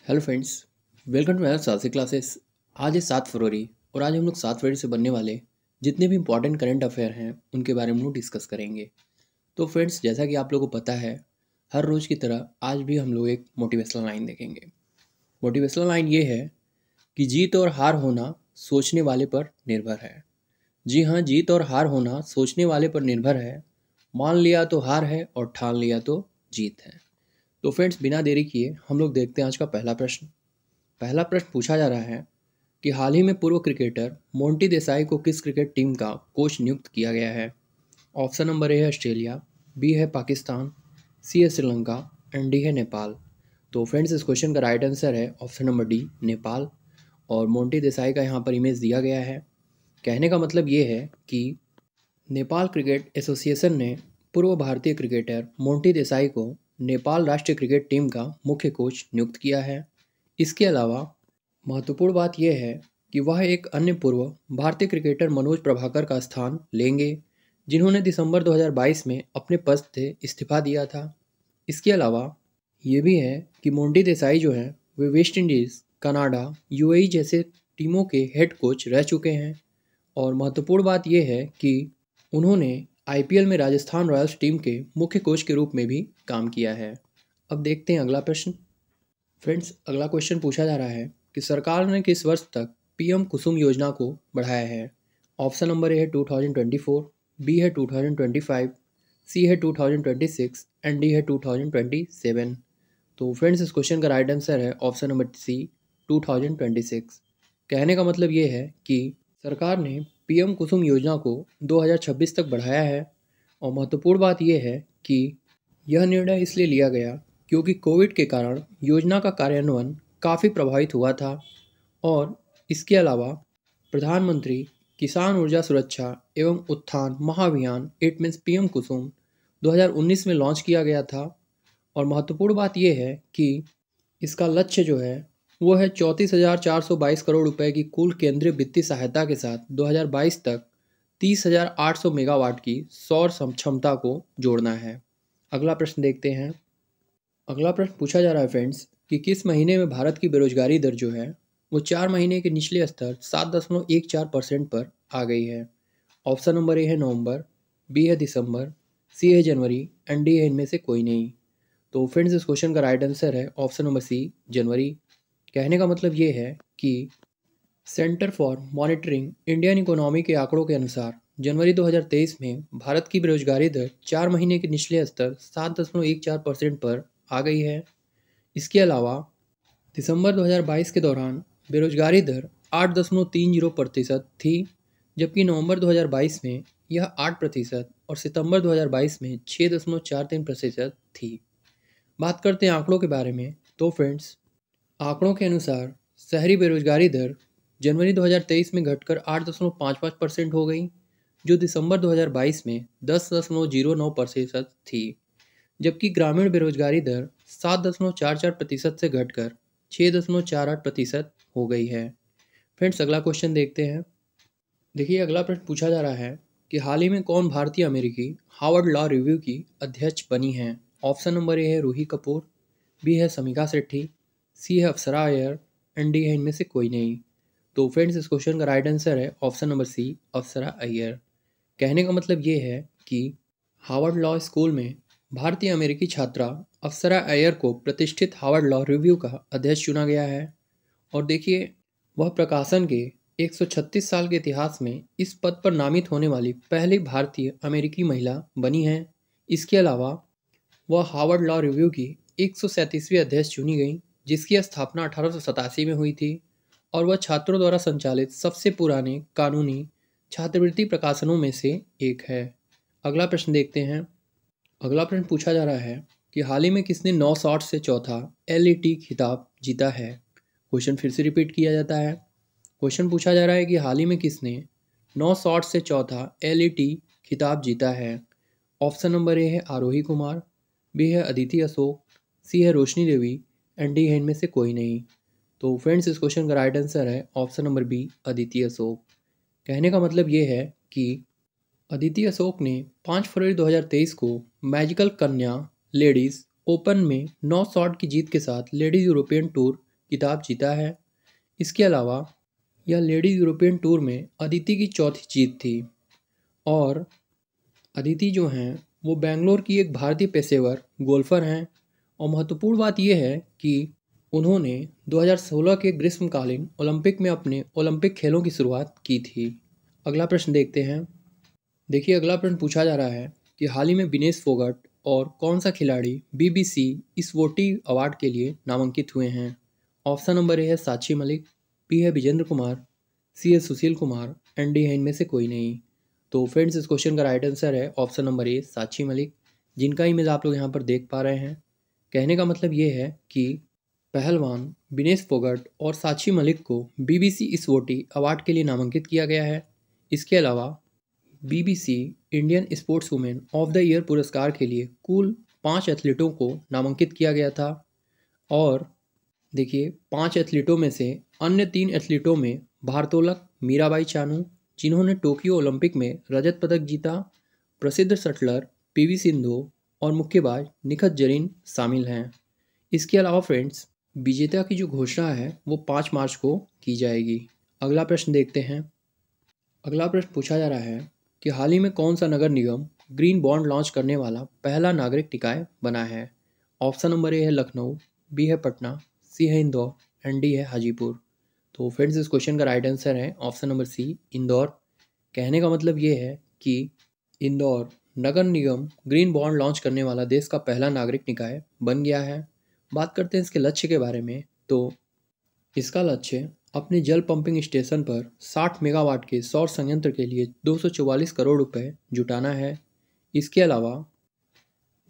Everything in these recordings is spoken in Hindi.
Hello friends, welcome to my Sahasi classes. आज है 7 फरवरी और आज हम लोग 7 फरवरी से बनने वाले जितने भी इंपॉर्टेंट करंट अफेयर हैं उनके बारे में हम लोग डिस्कस करेंगे। तो फ्रेंड्स, जैसा कि आप लोगों को पता है, हर रोज़ की तरह आज भी हम लोग एक मोटिवेशनल लाइन देखेंगे। मोटिवेशनल लाइन ये है कि जीत और हार होना सोचने वाले पर निर्भर है। जी हाँ, जीत और हार होना सोचने वाले पर निर्भर है। मान लिया तो हार है और ठान लिया तो जीत है। तो फ्रेंड्स, बिना देरी किए हम लोग देखते हैं आज का पहला प्रश्न। पहला प्रश्न पूछा जा रहा है कि हाल ही में पूर्व क्रिकेटर मोंटी देसाई को किस क्रिकेट टीम का कोच नियुक्त किया गया है। ऑप्शन नंबर ए है ऑस्ट्रेलिया, बी है पाकिस्तान, सी है श्रीलंका एंड डी है नेपाल। तो फ्रेंड्स, इस क्वेश्चन का राइट आंसर है ऑप्शन नंबर डी, नेपाल। और मोंटी देसाई का यहाँ पर इमेज दिया गया है। कहने का मतलब ये है कि नेपाल क्रिकेट एसोसिएशन ने पूर्व भारतीय क्रिकेटर मोंटी देसाई को नेपाल राष्ट्रीय क्रिकेट टीम का मुख्य कोच नियुक्त किया है। इसके अलावा महत्वपूर्ण बात यह है कि वह एक अन्य पूर्व भारतीय क्रिकेटर मनोज प्रभाकर का स्थान लेंगे, जिन्होंने दिसंबर 2022 में अपने पद से इस्तीफा दिया था। इसके अलावा ये भी है कि मोंटी देसाई जो हैं वे वेस्ट इंडीज़, कनाडा, यूएई जैसे टीमों के हेड कोच रह चुके हैं। और महत्वपूर्ण बात यह है कि उन्होंने आईपीएल में राजस्थान रॉयल्स टीम के मुख्य कोच के रूप में भी काम किया है। अब देखते हैं अगला प्रश्न। फ्रेंड्स, अगला क्वेश्चन पूछा जा रहा है कि सरकार ने किस वर्ष तक पीएम कुसुम योजना को बढ़ाया है। ऑप्शन नंबर ए है 2024, बी है 2025, सी है 2026 एंड डी है 2027। तो फ्रेंड्स, इस क्वेश्चन का राइट आंसर है ऑप्शन नंबर सी, 2026। कहने का मतलब ये है कि सरकार ने पीएम कुसुम योजना को 2026 तक बढ़ाया है। और महत्वपूर्ण बात यह है कि यह निर्णय इसलिए लिया गया क्योंकि कोविड के कारण योजना का कार्यान्वयन काफ़ी प्रभावित हुआ था। और इसके अलावा प्रधानमंत्री किसान ऊर्जा सुरक्षा एवं उत्थान महाअभियान, इट मीन्स पीएम कुसुम, 2019 में लॉन्च किया गया था। और महत्वपूर्ण बात यह है कि इसका लक्ष्य जो है वो है 34,422 करोड़ रुपए की कुल केंद्रीय वित्तीय सहायता के साथ 2022 तक 30,800 मेगावाट की सौर क्षमता को जोड़ना है। अगला प्रश्न देखते हैं। अगला प्रश्न पूछा जा रहा है फ्रेंड्स कि किस महीने में भारत की बेरोजगारी दर जो है वो 4 महीने के निचले स्तर 7.14% पर आ गई है। ऑप्शन नंबर ए है नवंबर, बी है दिसंबर, सी है जनवरी एंड डी है इनमें से कोई नहीं। तो फ्रेंड्स, इस क्वेश्चन का राइट आंसर है ऑप्शन नंबर सी, जनवरी। कहने का मतलब ये है कि centre for monitoring Indian economy के आंकड़ों के अनुसार जनवरी 2023 में भारत की बेरोजगारी दर 4 महीने के निचले स्तर 7.14% पर आ गई है। इसके अलावा दिसंबर 2022 के दौरान बेरोजगारी दर 8.30% थी, जबकि नवंबर 2022 में यह 8% और सितंबर 2022 में 6.43% थी। बात करते हैं आंकड़ों के बारे में। तो फ्रेंड्स, आंकड़ों के अनुसार शहरी बेरोजगारी दर जनवरी 2023 में घटकर 8.55% हो गई, जो दिसंबर 2022 में 10.09% थी। जबकि ग्रामीण बेरोजगारी दर 7.44% से घटकर 6.48% हो गई है। फ्रेंड्स, अगला क्वेश्चन देखते हैं। देखिए, अगला प्रश्न पूछा जा रहा है कि हाल ही में कौन भारतीय अमेरिकी हार्वर्ड लॉ रिव्यू की अध्यक्ष बनी है। ऑप्शन नंबर ए है रूही कपूर, बी है समीक्षा सेट्टी, सी है अप्सरा अय्यर एंड डी है इनमें से कोई नहीं। तो फ्रेंड्स, इस क्वेश्चन का राइट आंसर है ऑप्शन नंबर सी, अप्सरा अय्यर। कहने का मतलब ये है कि हार्वर्ड लॉ स्कूल में भारतीय अमेरिकी छात्रा अप्सरा अय्यर को प्रतिष्ठित हार्वर्ड लॉ रिव्यू का अध्यक्ष चुना गया है। और देखिए, वह प्रकाशन के 136 साल के इतिहास में इस पद पर नामित होने वाली पहली भारतीय अमेरिकी महिला बनी है। इसके अलावा वह हार्वर्ड लॉ रिव्यू की 137वीं अध्यक्ष चुनी गई, जिसकी स्थापना 1887 में हुई थी। और वह छात्रों द्वारा संचालित सबसे पुराने कानूनी छात्रवृत्ति प्रकाशनों में से एक है। अगला प्रश्न देखते हैं। अगला प्रश्न पूछा जा रहा है कि हाल ही में किसने 9 शॉट से चौथा एलईटी खिताब जीता है। क्वेश्चन फिर से रिपीट किया जाता है। क्वेश्चन पूछा जा रहा है कि हाल ही में किसने 9 शॉट से चौथा एलईटी खिताब जीता है। ऑप्शन नंबर ए है आरोही कुमार, बी है अदिति अशोक, सी है रोशनी देवी एंड डी है इनमें से कोई नहीं। तो फ्रेंड्स, इस क्वेश्चन का राइट आंसर है option number B, Aditi Ashok. कहने का मतलब ये है कि अदिति अशोक ने 5 फरवरी 2023 को मैजिकल कन्या लेडीज़ ओपन में 9 शॉट की जीत के साथ लेडीज़ यूरोपियन टूर खिताब जीता है। इसके अलावा यह लेडीज यूरोपियन टूर में अदिति की चौथी जीत थी। और अदिति जो हैं वो बेंगलोर की एक भारतीय पेशेवर गोल्फर हैं। और महत्वपूर्ण बात यह है कि उन्होंने 2016 के ग्रीष्मकालीन ओलंपिक में अपने ओलंपिक खेलों की शुरुआत की थी। अगला प्रश्न देखते हैं। देखिए, अगला प्रश्न पूछा जा रहा है कि हाल ही में विनेश फोगट और कौन सा खिलाड़ी बीबीसी स्पोर्टी अवार्ड के लिए नामांकित हुए हैं। ऑप्शन नंबर ए है साक्षी मलिक, बी है विजेंद्र कुमार, सी है सुशील कुमार, एंड डी है इनमें से कोई नहीं। तो फ्रेंड्स, इस क्वेश्चन का राइट आंसर है option number A Sakshi Malik, जिनका इमेज आप लोग यहाँ पर देख पा रहे हैं। कहने का मतलब ये है कि पहलवान विनेश फोगट और साक्षी मलिक को बीबीसी स्पोर्टी अवार्ड के लिए नामांकित किया गया है। इसके अलावा BBC Indian sports women of the year पुरस्कार के लिए कुल 5 एथलीटों को नामांकित किया गया था। और देखिए, 5 एथलीटों में से अन्य 3 एथलीटों में भारोत्तोलक मीराबाई चानू, जिन्होंने टोक्यो ओलंपिक में रजत पदक जीता, प्रसिद्ध शटलर पीवी सिंधु और मुक्केबाज निखत जरीन शामिल हैं। इसके अलावा फ्रेंड्स, विजेता की जो घोषणा है वो 5 मार्च को की जाएगी। अगला प्रश्न देखते हैं। अगला प्रश्न पूछा जा रहा है कि हाल ही में कौन सा नगर निगम ग्रीन बॉन्ड लॉन्च करने वाला पहला नागरिक निकाय बना है। ऑप्शन नंबर ए है लखनऊ, बी है पटना, सी है इंदौर, एंड डी है हाजीपुर। तो फ्रेंड्स, इस क्वेश्चन का राइट आंसर है ऑप्शन नंबर सी इंदौर। कहने का मतलब ये है कि इंदौर नगर निगम ग्रीन बॉन्ड लॉन्च करने वाला देश का पहला नागरिक निकाय बन गया है। बात करते हैं इसके लक्ष्य के बारे में। तो इसका लक्ष्य अपने जल पंपिंग स्टेशन पर 60 मेगावाट के सौर संयंत्र के लिए 244 करोड़ रुपए जुटाना है। इसके अलावा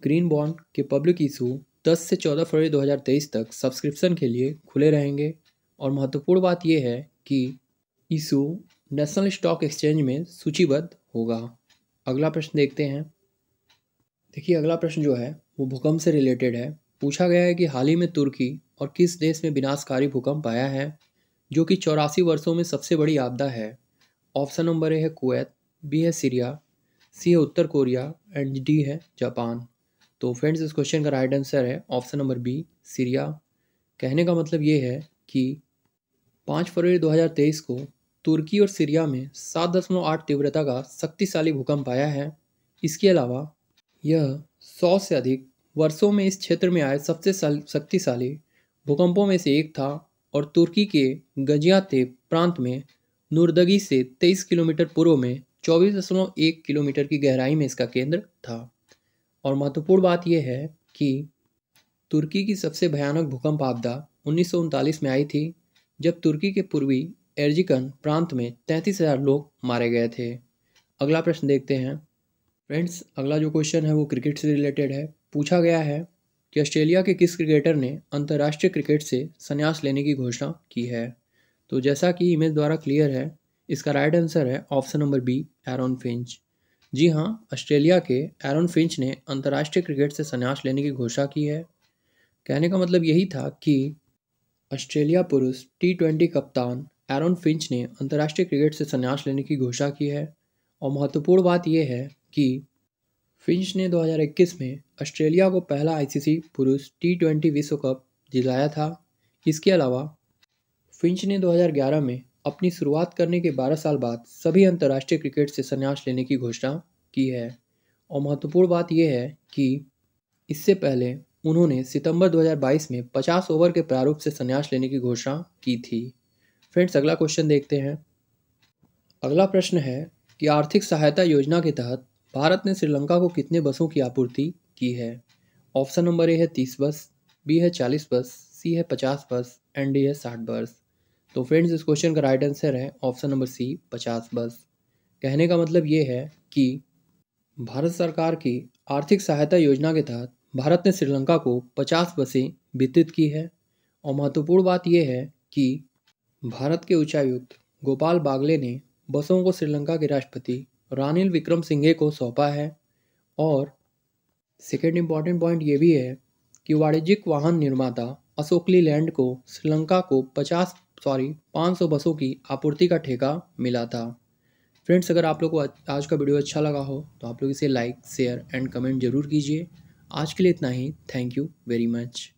ग्रीन बॉन्ड के पब्लिक इशू 10 से 14 फरवरी 2023 तक सब्सक्रिप्शन के लिए खुले रहेंगे। और महत्वपूर्ण बात यह है कि इशू नेशनल स्टॉक एक्सचेंज में सूचीबद्ध होगा। अगला प्रश्न देखते हैं। देखिए, अगला प्रश्न जो है वो भूकंप से रिलेटेड है। पूछा गया है कि हाल ही में तुर्की और किस देश में विनाशकारी भूकंप आया है, जो कि 84 वर्षों में सबसे बड़ी आपदा है। ऑप्शन नंबर ए है कुवैत, बी है सीरिया, सी है उत्तर कोरिया, एंड डी है जापान। तो फ्रेंड्स, इस क्वेश्चन का राइट आंसर है ऑप्शन नंबर बी सीरिया। कहने का मतलब ये है कि 5 फरवरी 2023 को तुर्की और सीरिया में 7.8 तीव्रता का शक्तिशाली भूकंप आया है। इसके अलावा यह 100 से अधिक वर्षों में इस क्षेत्र में आए सबसे शक्तिशाली भूकंपों में से एक था। और तुर्की के गजियातेप प्रांत में नूरदगी से 23 किलोमीटर पूर्व में 24.1 किलोमीटर की गहराई में इसका केंद्र था। और महत्वपूर्ण बात यह है कि तुर्की की सबसे भयानक भूकंप आपदा 1939 में आई थी, जब तुर्की के पूर्वी एर्जिकन प्रांत में 33,000 लोग मारे गए थे। अगला प्रश्न देखते हैं। फ्रेंड्स, अगला जो क्वेश्चन है वो क्रिकेट से रिलेटेड है। पूछा गया है कि ऑस्ट्रेलिया के किस क्रिकेटर ने अंतर्राष्ट्रीय क्रिकेट से संन्यास लेने की घोषणा की है। तो जैसा कि इमेज द्वारा क्लियर है, इसका राइट आंसर है option number B Aaron Finch. जी हाँ, ऑस्ट्रेलिया के एरन फिंच ने अंतर्राष्ट्रीय क्रिकेट से संन्यास लेने की घोषणा की है। कहने का मतलब यही था कि ऑस्ट्रेलिया पुरुष T20 कप्तान एरन फिंच ने अंतर्राष्ट्रीय क्रिकेट से संन्यास लेने की घोषणा की है। और महत्वपूर्ण बात यह है कि फिंच ने 2021 में ऑस्ट्रेलिया को पहला आईसीसी पुरुष T20 विश्व कप दिलाया था। इसके अलावा फिंच ने 2011 में अपनी शुरुआत करने के 12 साल बाद सभी अंतर्राष्ट्रीय क्रिकेट से संन्यास लेने की घोषणा की है। और महत्वपूर्ण बात यह है कि इससे पहले उन्होंने सितंबर 2022 में 50 ओवर के प्रारूप से संन्यास लेने की घोषणा की थी। फ्रेंड्स, अगला क्वेश्चन देखते हैं। अगला प्रश्न है कि आर्थिक सहायता योजना के तहत भारत ने श्रीलंका को कितने बसों की आपूर्ति की है। ऑप्शन नंबर ए है 30 बस, बी है 40 बस, सी है 50 बस, एंड डी है 60 बस। तो फ्रेंड्स, इस क्वेश्चन का राइट आंसर है ऑप्शन नंबर सी 50 बस। कहने का मतलब ये है कि भारत सरकार की आर्थिक सहायता योजना के तहत भारत ने श्रीलंका को 50 बसें वितरित की है। और महत्वपूर्ण बात यह है कि भारत के उच्चायुक्त गोपाल बागले ने बसों को श्रीलंका के राष्ट्रपति रानिल विक्रमसिंघे को सौंपा है। और सेकेंड इम्पॉर्टेंट पॉइंट ये भी है कि वाणिज्यिक वाहन निर्माता अशोक लीलैंड को श्रीलंका को 500 बसों की आपूर्ति का ठेका मिला था। फ्रेंड्स, अगर आप लोग को आज का वीडियो अच्छा लगा हो तो आप लोग इसे लाइक, शेयर एंड कमेंट जरूर कीजिए। आज के लिए इतना ही। Thank you very much.